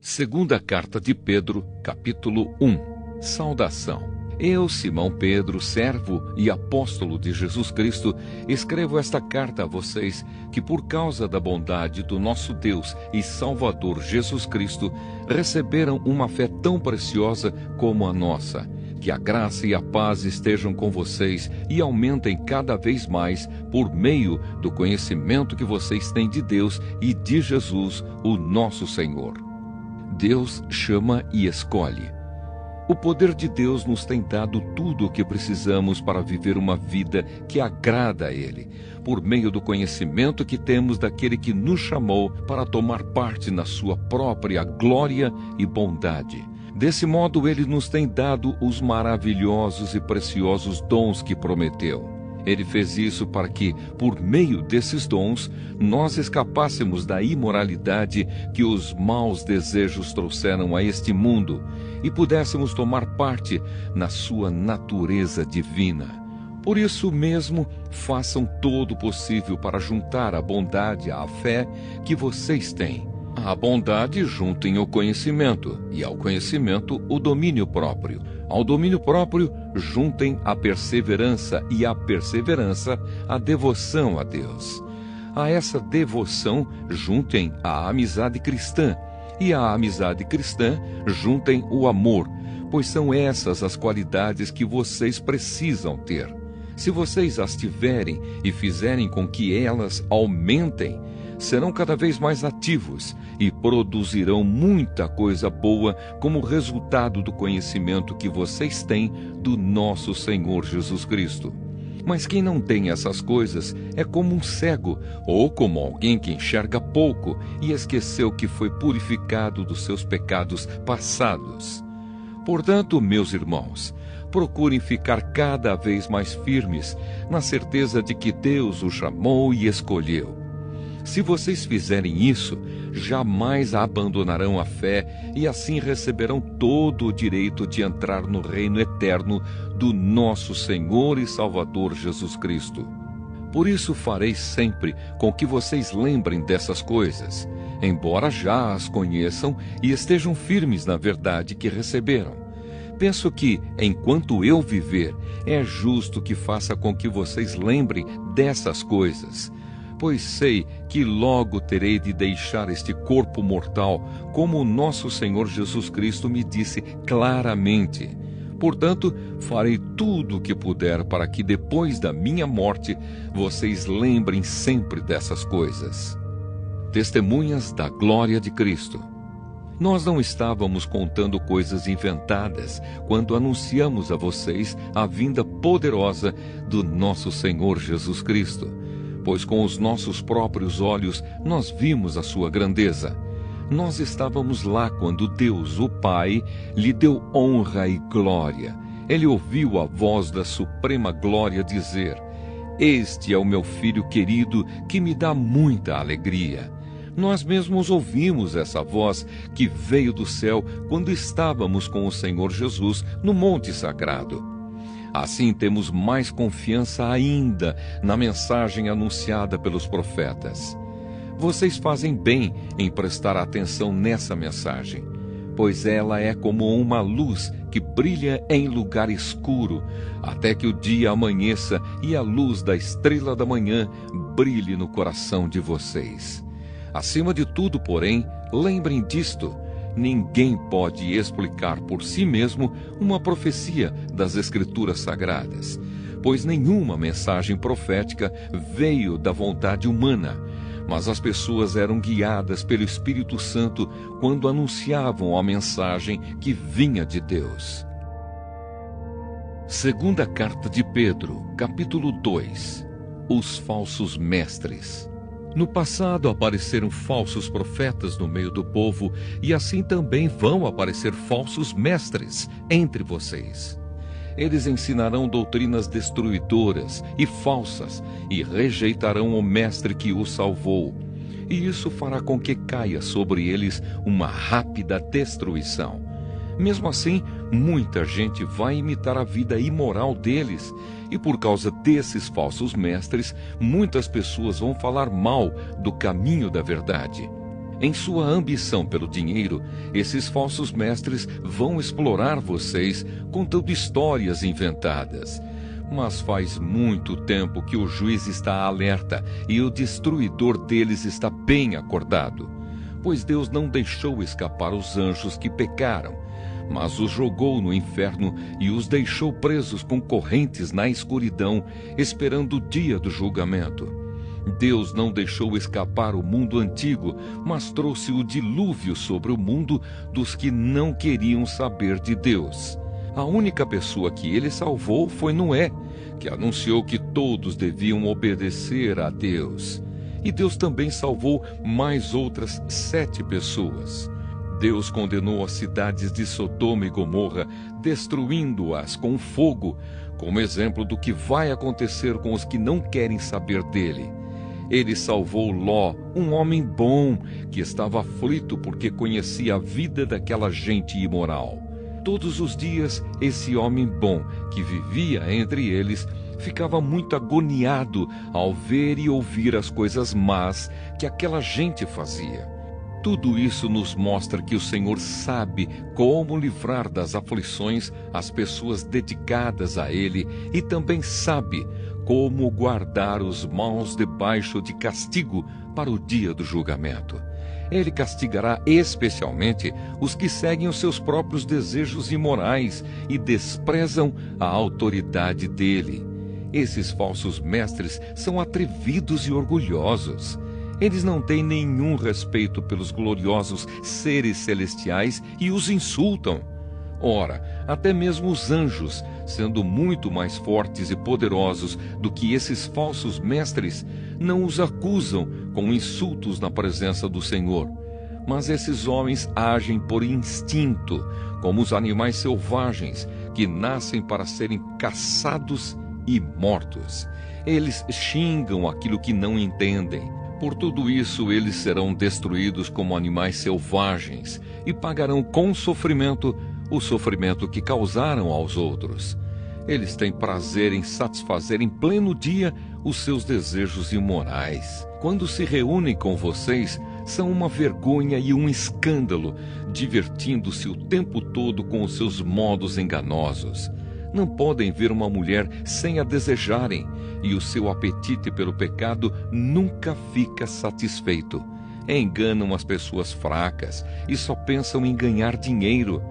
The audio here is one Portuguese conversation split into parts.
Segunda carta de Pedro, capítulo 1. Saudação. Eu, Simão Pedro, servo e apóstolo de Jesus Cristo, escrevo esta carta a vocês que, por causa da bondade do nosso Deus e Salvador Jesus Cristo, receberam uma fé tão preciosa como a nossa. Que a graça e a paz estejam com vocês e aumentem cada vez mais por meio do conhecimento que vocês têm de Deus e de Jesus, o nosso Senhor. Deus chama e escolhe. O poder de Deus nos tem dado tudo o que precisamos para viver uma vida que agrada a Ele, por meio do conhecimento que temos daquele que nos chamou para tomar parte na sua própria glória e bondade. Desse modo, Ele nos tem dado os maravilhosos e preciosos dons que prometeu. Ele fez isso para que, por meio desses dons, nós escapássemos da imoralidade que os maus desejos trouxeram a este mundo e pudéssemos tomar parte na sua natureza divina. Por isso mesmo, façam todo o possível para juntar a bondade à fé que vocês têm. À bondade juntem o conhecimento, e ao conhecimento o domínio próprio. Ao domínio próprio juntem a perseverança, e à perseverança a devoção a Deus. A essa devoção juntem a amizade cristã, e à amizade cristã juntem o amor, pois são essas as qualidades que vocês precisam ter. Se vocês as tiverem e fizerem com que elas aumentem, serão cada vez mais ativos e produzirão muita coisa boa como resultado do conhecimento que vocês têm do nosso Senhor Jesus Cristo. Mas quem não tem essas coisas é como um cego, ou como alguém que enxerga pouco e esqueceu que foi purificado dos seus pecados passados. Portanto, meus irmãos, procurem ficar cada vez mais firmes, na certeza de que Deus os chamou e escolheu. Se vocês fizerem isso, jamais abandonarão a fé e assim receberão todo o direito de entrar no reino eterno do nosso Senhor e Salvador Jesus Cristo. Por isso farei sempre com que vocês lembrem dessas coisas, embora já as conheçam e estejam firmes na verdade que receberam. Penso que, enquanto eu viver, é justo que faça com que vocês lembrem dessas coisas, pois sei que logo terei de deixar este corpo mortal, como o nosso Senhor Jesus Cristo me disse claramente. Portanto, farei tudo o que puder para que depois da minha morte, vocês lembrem sempre dessas coisas. Testemunhas da glória de Cristo. Nós não estávamos contando coisas inventadas quando anunciamos a vocês a vinda poderosa do nosso Senhor Jesus Cristo. Pois com os nossos próprios olhos nós vimos a sua grandeza. Nós estávamos lá quando Deus, o Pai, lhe deu honra e glória. Ele ouviu a voz da suprema glória dizer: "Este é o meu filho querido, que me dá muita alegria." Nós mesmos ouvimos essa voz que veio do céu quando estávamos com o Senhor Jesus no Monte Sagrado. Assim temos mais confiança ainda na mensagem anunciada pelos profetas. Vocês fazem bem em prestar atenção nessa mensagem, pois ela é como uma luz que brilha em lugar escuro, até que o dia amanheça e a luz da estrela da manhã brilhe no coração de vocês. Acima de tudo, porém, lembrem disto: ninguém pode explicar por si mesmo uma profecia das Escrituras Sagradas, pois nenhuma mensagem profética veio da vontade humana, mas as pessoas eram guiadas pelo Espírito Santo quando anunciavam a mensagem que vinha de Deus. Segunda carta de Pedro, capítulo 2. Os falsos mestres. No passado apareceram falsos profetas no meio do povo, e assim também vão aparecer falsos mestres entre vocês. Eles ensinarão doutrinas destruidoras e falsas, e rejeitarão o mestre que os salvou. E isso fará com que caia sobre eles uma rápida destruição. Mesmo assim, muita gente vai imitar a vida imoral deles, e por causa desses falsos mestres, muitas pessoas vão falar mal do caminho da verdade. Em sua ambição pelo dinheiro, esses falsos mestres vão explorar vocês contando histórias inventadas. Mas faz muito tempo que o juiz está alerta e o destruidor deles está bem acordado. Pois Deus não deixou escapar os anjos que pecaram, mas os jogou no inferno e os deixou presos com correntes na escuridão, esperando o dia do julgamento. Deus não deixou escapar o mundo antigo, mas trouxe o dilúvio sobre o mundo dos que não queriam saber de Deus. A única pessoa que ele salvou foi Noé, que anunciou que todos deviam obedecer a Deus. E Deus também salvou mais outras 7 pessoas. Deus condenou as cidades de Sodoma e Gomorra, destruindo-as com fogo, como exemplo do que vai acontecer com os que não querem saber dele. Ele salvou Ló, um homem bom, que estava aflito porque conhecia a vida daquela gente imoral. Todos os dias, esse homem bom, que vivia entre eles, ficava muito agoniado ao ver e ouvir as coisas más que aquela gente fazia. Tudo isso nos mostra que o Senhor sabe como livrar das aflições as pessoas dedicadas a Ele e também sabe como guardar os maus debaixo de castigo para o dia do julgamento. Ele castigará especialmente os que seguem os seus próprios desejos imorais e desprezam a autoridade dele. Esses falsos mestres são atrevidos e orgulhosos. Eles não têm nenhum respeito pelos gloriosos seres celestiais e os insultam. Ora, até mesmo os anjos, sendo muito mais fortes e poderosos do que esses falsos mestres, não os acusam com insultos na presença do Senhor. Mas esses homens agem por instinto, como os animais selvagens, que nascem para serem caçados e mortos. Eles xingam aquilo que não entendem. Por tudo isso, eles serão destruídos como animais selvagens e pagarão com sofrimento o sofrimento que causaram aos outros. Eles têm prazer em satisfazer em pleno dia os seus desejos imorais. Quando se reúnem com vocês, são uma vergonha e um escândalo, divertindo-se o tempo todo com os seus modos enganosos. Não podem ver uma mulher sem a desejarem, e o seu apetite pelo pecado nunca fica satisfeito. Enganam as pessoas fracas e só pensam em ganhar dinheiro.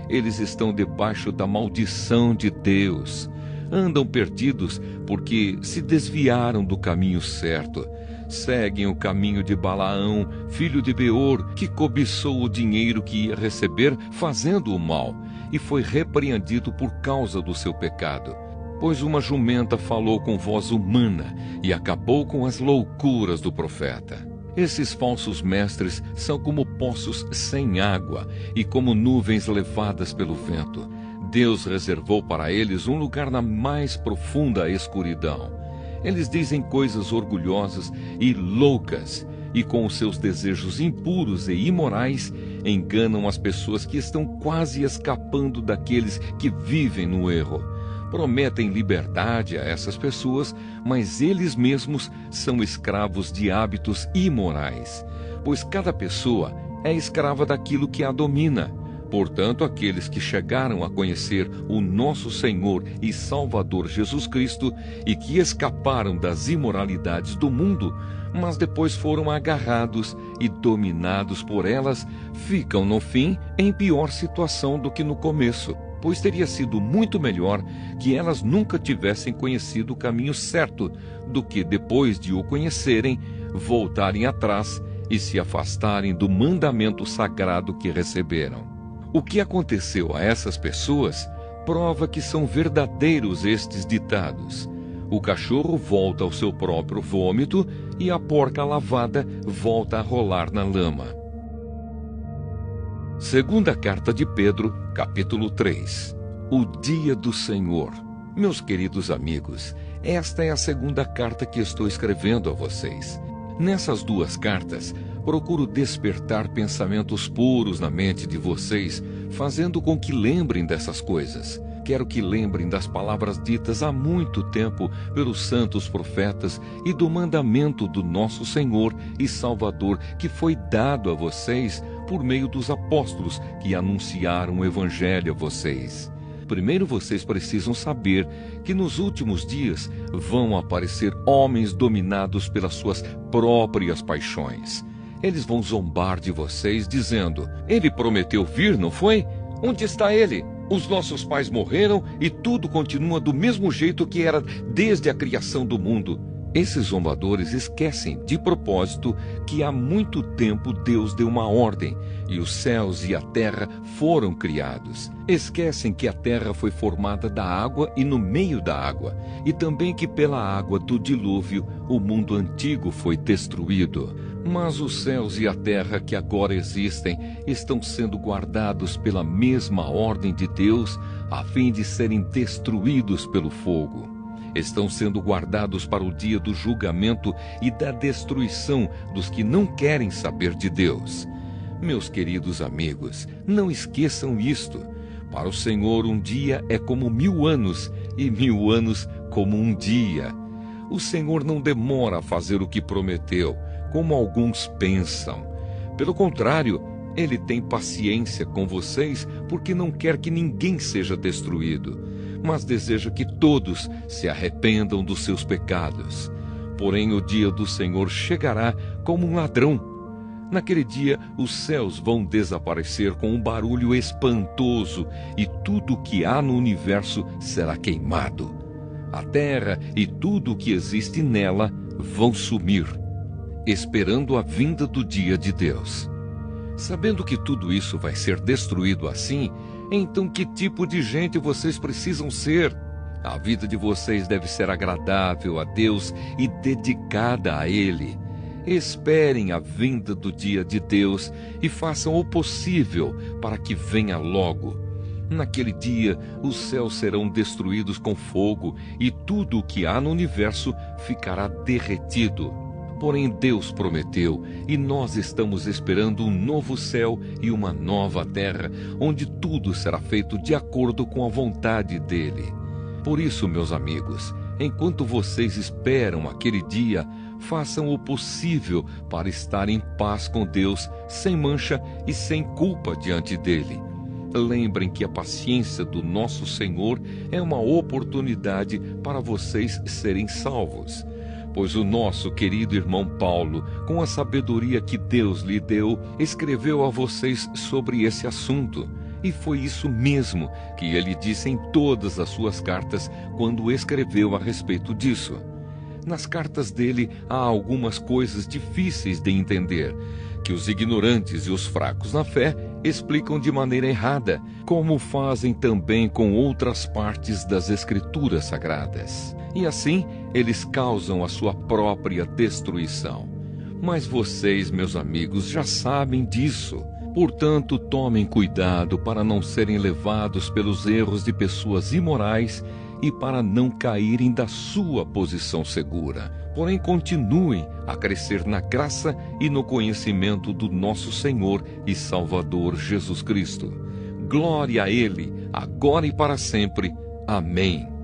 Eles estão debaixo da maldição de Deus. Andam perdidos porque se desviaram do caminho certo. Seguem o caminho de Balaão, filho de Beor, que cobiçou o dinheiro que ia receber fazendo o mal, e foi repreendido por causa do seu pecado. Pois uma jumenta falou com voz humana e acabou com as loucuras do profeta. Esses falsos mestres são como poços sem água e como nuvens levadas pelo vento. Deus reservou para eles um lugar na mais profunda escuridão. Eles dizem coisas orgulhosas e loucas, e com os seus desejos impuros e imorais, enganam as pessoas que estão quase escapando daqueles que vivem no erro. Prometem liberdade a essas pessoas, mas eles mesmos são escravos de hábitos imorais, pois cada pessoa é escrava daquilo que a domina. Portanto, aqueles que chegaram a conhecer o nosso Senhor e Salvador Jesus Cristo e que escaparam das imoralidades do mundo, mas depois foram agarrados e dominados por elas, ficam, no fim, em pior situação do que no começo, pois teria sido muito melhor que elas nunca tivessem conhecido o caminho certo do que, depois de o conhecerem, voltarem atrás e se afastarem do mandamento sagrado que receberam. O que aconteceu a essas pessoas prova que são verdadeiros estes ditados. O cachorro volta ao seu próprio vômito e a porca lavada volta a rolar na lama. Segunda carta de Pedro, capítulo 3. O dia do Senhor. Meus queridos amigos, esta é a segunda carta que estou escrevendo a vocês. Nessas duas cartas, procuro despertar pensamentos puros na mente de vocês, fazendo com que lembrem dessas coisas. quero que lembrem das palavras ditas há muito tempo pelos santos profetas e do mandamento do nosso Senhor e Salvador que foi dado a vocês por meio dos apóstolos que anunciaram o Evangelho a vocês. Primeiro vocês precisam saber que nos últimos dias vão aparecer homens dominados pelas suas próprias paixões. Eles vão zombar de vocês dizendo: ele prometeu vir, não foi? Onde está ele? Os nossos pais morreram e tudo continua do mesmo jeito que era desde a criação do mundo. Esses zombadores esquecem, de propósito, que há muito tempo Deus deu uma ordem e os céus e a terra foram criados. Esquecem que a terra foi formada da água e no meio da água, e também que pela água do dilúvio o mundo antigo foi destruído. Mas os céus e a terra que agora existem estão sendo guardados pela mesma ordem de Deus, a fim de serem destruídos pelo fogo. Estão sendo guardados para o dia do julgamento e da destruição dos que não querem saber de Deus. Meus queridos amigos, não esqueçam isto. Para o Senhor um dia é como 1000 anos, e 1000 anos como um dia. O Senhor não demora a fazer o que prometeu, como alguns pensam. Pelo contrário, Ele tem paciência com vocês porque não quer que ninguém seja destruído, mas deseja que todos se arrependam dos seus pecados. Porém, o dia do Senhor chegará como um ladrão. Naquele dia, os céus vão desaparecer com um barulho espantoso e tudo o que há no universo será queimado. A terra e tudo o que existe nela vão sumir, esperando a vinda do dia de Deus. Sabendo que tudo isso vai ser destruído assim, então que tipo de gente vocês precisam ser? A vida de vocês deve ser agradável a Deus e dedicada a Ele. Esperem a vinda do dia de Deus e façam o possível para que venha logo. Naquele dia, os céus serão destruídos com fogo e tudo o que há no universo ficará derretido. Porém, Deus prometeu, e nós estamos esperando um novo céu e uma nova terra, onde tudo será feito de acordo com a vontade dEle. Por isso, meus amigos, enquanto vocês esperam aquele dia, façam o possível para estar em paz com Deus, sem mancha e sem culpa diante dEle. Lembrem que a paciência do nosso Senhor é uma oportunidade para vocês serem salvos. Pois o nosso querido irmão Paulo, com a sabedoria que Deus lhe deu, escreveu a vocês sobre esse assunto. E foi isso mesmo que ele disse em todas as suas cartas quando escreveu a respeito disso. Nas cartas dele há algumas coisas difíceis de entender, que os ignorantes e os fracos na fé explicam de maneira errada, como fazem também com outras partes das Escrituras Sagradas. E assim, eles causam a sua própria destruição. Mas vocês, meus amigos, já sabem disso. Portanto, tomem cuidado para não serem levados pelos erros de pessoas imorais e para não caírem da sua posição segura. Porém, continuem a crescer na graça e no conhecimento do nosso Senhor e Salvador Jesus Cristo. Glória a Ele, agora e para sempre. Amém.